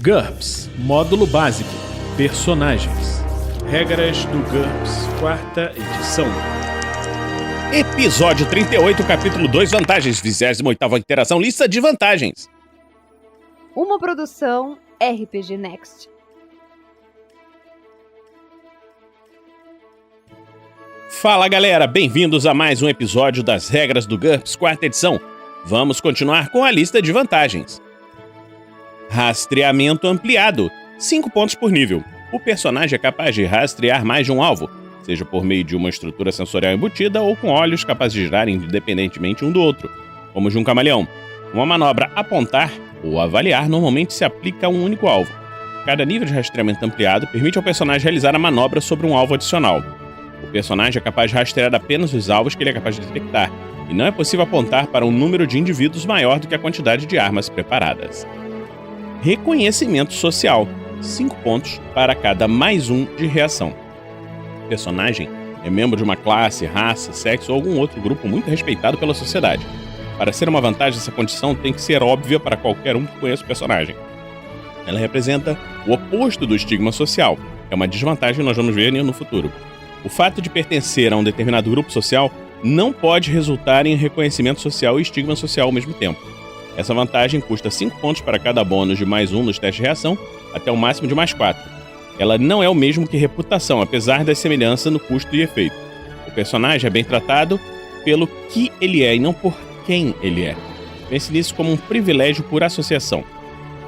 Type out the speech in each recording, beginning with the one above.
GURPS Módulo Básico Personagens. Regras do GURPS, 4ª edição. Episódio 38, capítulo 2, vantagens, 28ª interação, lista de vantagens. Uma produção RPG Next. Fala galera, bem-vindos a mais um episódio das Regras do GURPS, 4ª edição. Vamos continuar com a lista de vantagens. Rastreamento ampliado, 5 pontos por nível. O personagem é capaz de rastrear mais de um alvo, seja por meio de uma estrutura sensorial embutida ou com olhos capazes de girar independentemente um do outro, como de um camaleão. Uma manobra apontar ou avaliar normalmente se aplica a um único alvo. Cada nível de rastreamento ampliado permite ao personagem realizar a manobra sobre um alvo adicional. O personagem é capaz de rastrear apenas os alvos que ele é capaz de detectar, e não é possível apontar para um número de indivíduos maior do que a quantidade de armas preparadas. Reconhecimento social, 5 pontos para cada mais um de reação. O personagem é membro de uma classe, raça, sexo ou algum outro grupo muito respeitado pela sociedade. Para ser uma vantagem, essa condição tem que ser óbvia para qualquer um que conheça o personagem. Ela representa o oposto do estigma social. É uma desvantagem que nós vamos ver no futuro. O fato de pertencer a um determinado grupo social não pode resultar em reconhecimento social e estigma social ao mesmo tempo. Essa vantagem custa 5 pontos para cada bônus de mais 1 nos testes de reação, até o máximo de mais 4. Ela não é o mesmo que reputação, apesar da semelhança no custo e efeito. O personagem é bem tratado pelo que ele é e não por quem ele é. Pense nisso como um privilégio por associação.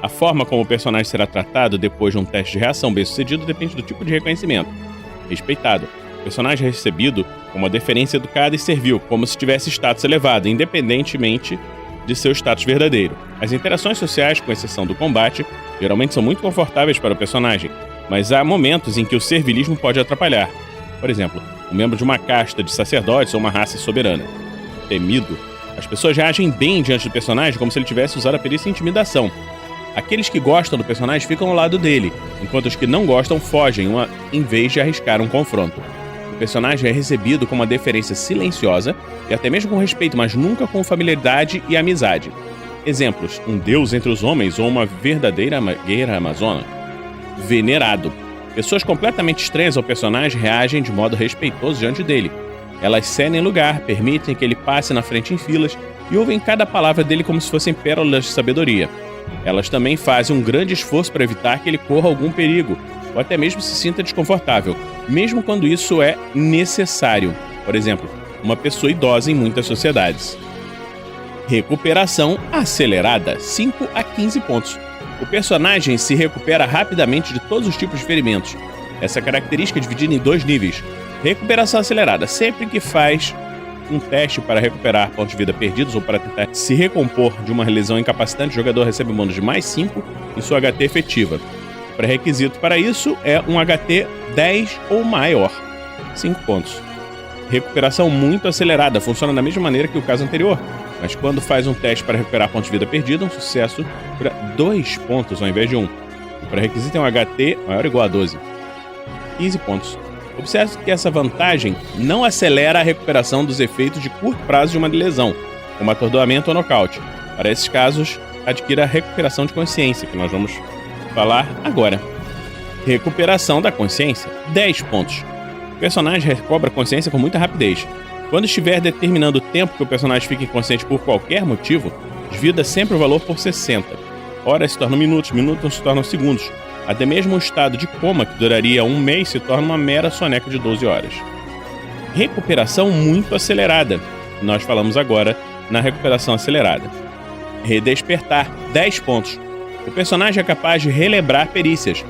A forma como o personagem será tratado depois de um teste de reação bem-sucedido depende do tipo de reconhecimento. Respeitado. O personagem é recebido com uma deferência educada e servil, como se tivesse status elevado, independentemente de seu status verdadeiro. As interações sociais, com exceção do combate, geralmente são muito confortáveis para o personagem, mas há momentos em que o servilismo pode atrapalhar. Por exemplo, um membro de uma casta de sacerdotes ou uma raça soberana. Temido. As pessoas reagem bem diante do personagem como se ele tivesse usado a perícia em intimidação. Aqueles que gostam do personagem ficam ao lado dele, enquanto os que não gostam fogem, em vez de arriscar um confronto. O personagem é recebido com uma deferência silenciosa e até mesmo com respeito, mas nunca com familiaridade e amizade. Exemplos: um deus entre os homens ou uma verdadeira guerreira amazona. Venerado. Pessoas completamente estranhas ao personagem reagem de modo respeitoso diante dele. Elas cedem lugar, permitem que ele passe na frente em filas e ouvem cada palavra dele como se fossem pérolas de sabedoria. Elas também fazem um grande esforço para evitar que ele corra algum perigo, ou até mesmo se sinta desconfortável, mesmo quando isso é necessário. Por exemplo, uma pessoa idosa em muitas sociedades. Recuperação acelerada, 5 a 15 pontos. O personagem se recupera rapidamente de todos os tipos de ferimentos. Essa característica é dividida em 2 níveis. Recuperação acelerada, sempre que faz um teste para recuperar pontos de vida perdidos ou para tentar se recompor de uma lesão incapacitante, o jogador recebe um bônus de mais 5 em sua HT efetiva. O pré-requisito para isso é um HT 10 ou maior, 5 pontos. Recuperação muito acelerada, funciona da mesma maneira que o caso anterior, mas quando faz um teste para recuperar pontos de vida perdido, um sucesso cura 2 pontos ao invés de 1. O pré-requisito é um HT maior ou igual a 12, 15 pontos. Observe que essa vantagem não acelera a recuperação dos efeitos de curto prazo de uma lesão, como atordoamento ou nocaute. Para esses casos, adquira a recuperação de consciência, que nós vamos falar agora. Recuperação da consciência, 10 pontos. O personagem recobra a consciência com muita rapidez. Quando estiver determinando o tempo que o personagem fica inconsciente por qualquer motivo, divida sempre o valor por 60. Horas se tornam minutos, minutos se tornam segundos. Até mesmo um estado de coma que duraria um mês se torna uma mera soneca de 12 horas. Recuperação muito acelerada. Nós falamos agora na recuperação acelerada. Redespertar, 10 pontos. O personagem é capaz de relembrar perícias,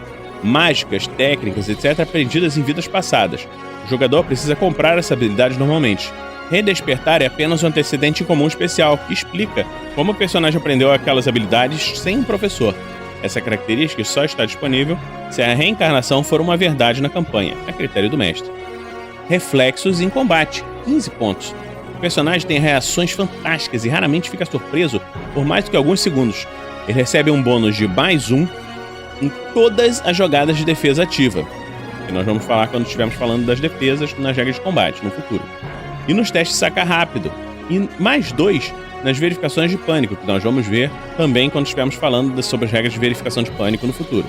mágicas, técnicas, etc. aprendidas em vidas passadas. O jogador precisa comprar essa habilidade normalmente. Redespertar é apenas um antecedente incomum especial que explica como o personagem aprendeu aquelas habilidades sem um professor. Essa característica só está disponível se a reencarnação for uma verdade na campanha, a critério do mestre. Reflexos em combate, 15 pontos. O personagem tem reações fantásticas e raramente fica surpreso por mais do que alguns segundos. Ele recebe um bônus de mais 1 em todas as jogadas de defesa ativa, que nós vamos falar quando estivermos falando das defesas nas regras de combate no futuro. E nos testes saca rápido, e mais 2 nas verificações de pânico, que nós vamos ver também quando estivermos falando sobre as regras de verificação de pânico no futuro.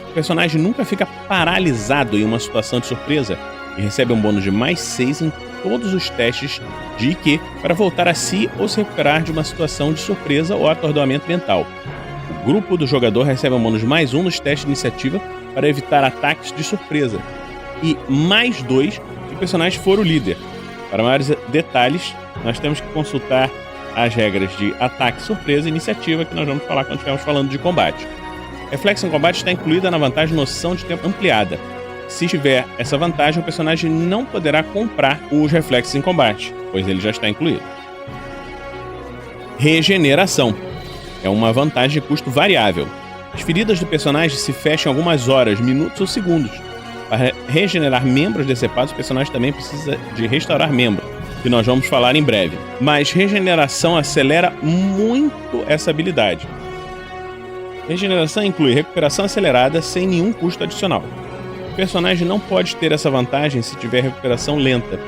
O personagem nunca fica paralisado em uma situação de surpresa e recebe um bônus de mais 6 em todos os testes de IQ para voltar a si ou se recuperar de uma situação de surpresa ou atordoamento mental. O grupo do jogador recebe um bônus de mais 1 nos testes de iniciativa para evitar ataques de surpresa e mais 2 se o personagem for o líder. Para maiores detalhes, nós temos que consultar as regras de ataque, surpresa e iniciativa que nós vamos falar quando estivermos falando de combate. Reflexo em combate está incluída na vantagem noção de tempo ampliada. Se tiver essa vantagem, o personagem não poderá comprar os reflexos em combate, pois ele já está incluído. Regeneração é uma vantagem de custo variável. As feridas do personagem se fecham algumas horas, minutos ou segundos. Para regenerar membros decepados, o personagem também precisa de restaurar membro, que nós vamos falar em breve. Mas regeneração acelera muito essa habilidade. Regeneração inclui recuperação acelerada sem nenhum custo adicional. O personagem não pode ter essa vantagem se tiver recuperação lenta,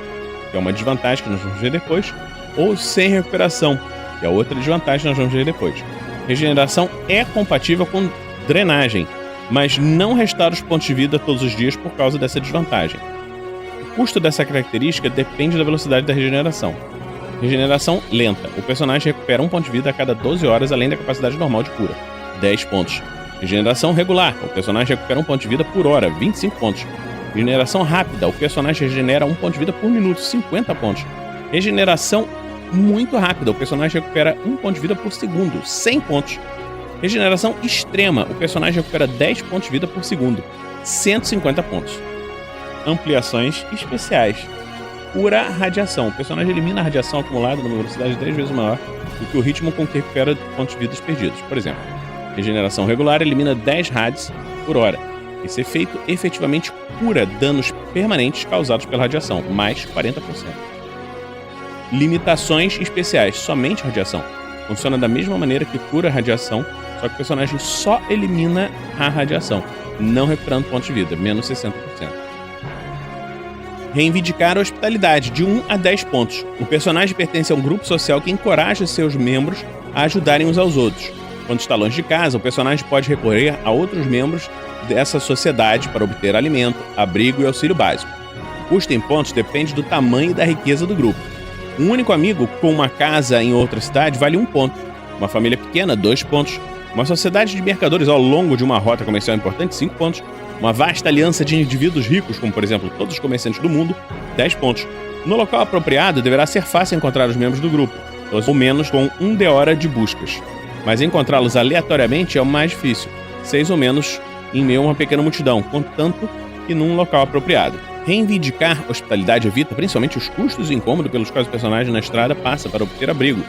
que é uma desvantagem que nós vamos ver depois, ou sem recuperação, que é outra desvantagem que nós vamos ver depois. Regeneração é compatível com drenagem, mas não restaura os pontos de vida todos os dias por causa dessa desvantagem. O custo dessa característica depende da velocidade da regeneração. Regeneração lenta. O personagem recupera 1 ponto de vida a cada 12 horas, além da capacidade normal de cura, 10 pontos. Regeneração regular. O personagem recupera 1 ponto de vida por hora, 25 pontos. Regeneração rápida. O personagem regenera 1 ponto de vida por minuto, 50 pontos. Regeneração muito rápida. O personagem recupera 1 ponto de vida por segundo, 100 pontos. Regeneração extrema. O personagem recupera 10 pontos de vida por segundo, 150 pontos. Ampliações especiais. Cura radiação. O personagem elimina a radiação acumulada numa velocidade 10 vezes maior do que o ritmo com que recupera pontos de vida perdidos. Por exemplo, regeneração regular elimina 10 rads por hora. Esse efeito efetivamente cura danos permanentes causados pela radiação, mais 40%. Limitações especiais. Somente radiação. Funciona da mesma maneira que cura a radiação, só que o personagem só elimina a radiação, não recuperando pontos de vida, menos 60%. Reivindicar a hospitalidade, de 1 a 10 pontos. O personagem pertence a um grupo social que encoraja seus membros a ajudarem uns aos outros. Quando está longe de casa, o personagem pode recorrer a outros membros dessa sociedade para obter alimento, abrigo e auxílio básico. O custo em pontos depende do tamanho e da riqueza do grupo. Um único amigo com uma casa em outra cidade vale 1 ponto. Uma família pequena, 2 pontos. Uma sociedade de mercadores ao longo de uma rota comercial importante, 5 pontos. Uma vasta aliança de indivíduos ricos, como por exemplo todos os comerciantes do mundo, 10 pontos. No local apropriado, deverá ser fácil encontrar os membros do grupo, ou menos com 1 de hora de buscas. Mas encontrá-los aleatoriamente é o mais difícil, 6 ou menos em meio a uma pequena multidão, contanto que num local apropriado. Reivindicar hospitalidade evita principalmente os custos e incômodos pelos quais o personagem na estrada passa para obter abrigo.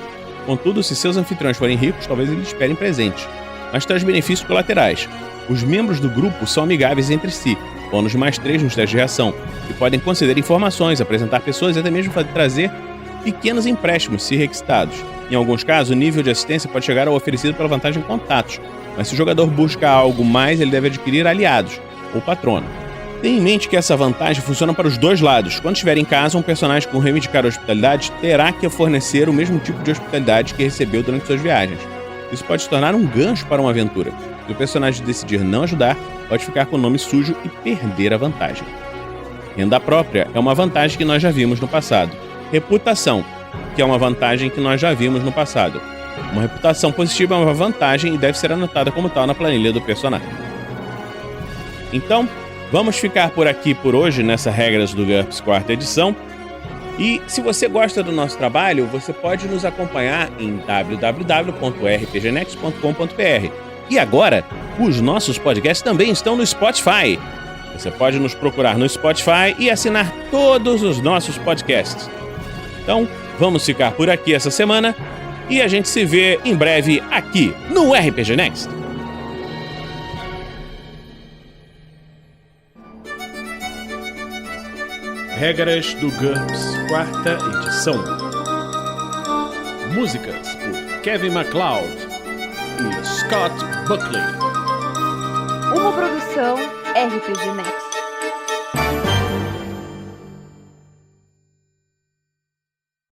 Contudo, se seus anfitriões forem ricos, talvez eles esperem presentes. Mas traz benefícios colaterais. Os membros do grupo são amigáveis entre si, bônus de mais 3 nos testes de reação, e podem conceder informações, apresentar pessoas e até mesmo trazer pequenos empréstimos, se requisitados. Em alguns casos, o nível de assistência pode chegar ao oferecido pela vantagem contatos, mas se o jogador busca algo mais, ele deve adquirir aliados, ou patrono. Tenha em mente que essa vantagem funciona para os dois lados. Quando estiver em casa, um personagem com reivindicar a hospitalidade terá que fornecer o mesmo tipo de hospitalidade que recebeu durante suas viagens. Isso pode se tornar um gancho para uma aventura. Se o personagem decidir não ajudar, pode ficar com o nome sujo e perder a vantagem. Renda própria é uma vantagem que nós já vimos no passado. Reputação, que é uma vantagem que nós já vimos no passado. Uma reputação positiva é uma vantagem e deve ser anotada como tal na planilha do personagem. Então, vamos ficar por aqui por hoje nessa Regras do GURPS 4ª edição. E se você gosta do nosso trabalho, você pode nos acompanhar em www.rpgnext.com.br. E agora, os nossos podcasts também estão no Spotify. Você pode nos procurar no Spotify e assinar todos os nossos podcasts. Então, vamos ficar por aqui essa semana e a gente se vê em breve aqui no RPG Next. Regras do GURPS 4ª edição. Músicas por Kevin MacLeod e Scott Buckley. Uma produção RPG Next.